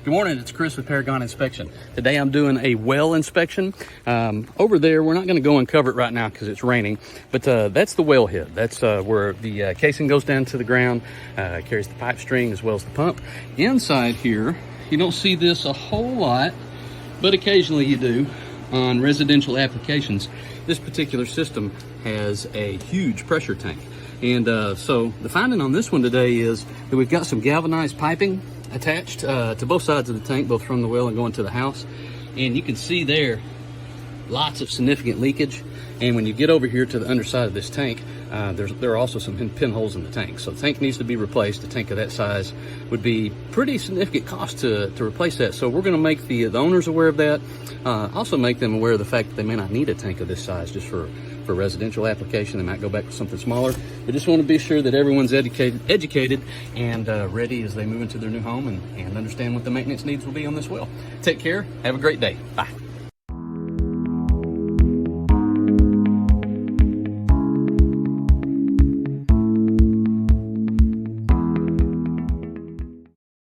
Good morning, it's Chris with Paragon Inspection. Today I'm doing a well inspection. Over there, we're not going to go and cover it right now because it's raining, but that's the well head. That's where the casing goes down to the ground, carries the pipe string as well as the pump. Inside here, you don't see this a whole lot, but occasionally you do on residential applications. This particular system has a huge pressure tank. And so the finding on this one today is that we've got some galvanized piping attached to both sides of the tank, both from the well and going to the house. And you can see there lots of significant leakage. And when you get over here to the underside of this tank, there are also some pinholes in the tank. So the tank needs to be replaced. A tank of that size would be pretty significant cost to replace that. So we're going to make the owners aware of that. Also make them aware of the fact that they may not need a tank of this size just for residential application. They might go back to something smaller. We just want to be sure that everyone's educated and ready as they move into their new home and understand what the maintenance needs will be on this well. Take care. Have a great day. Bye.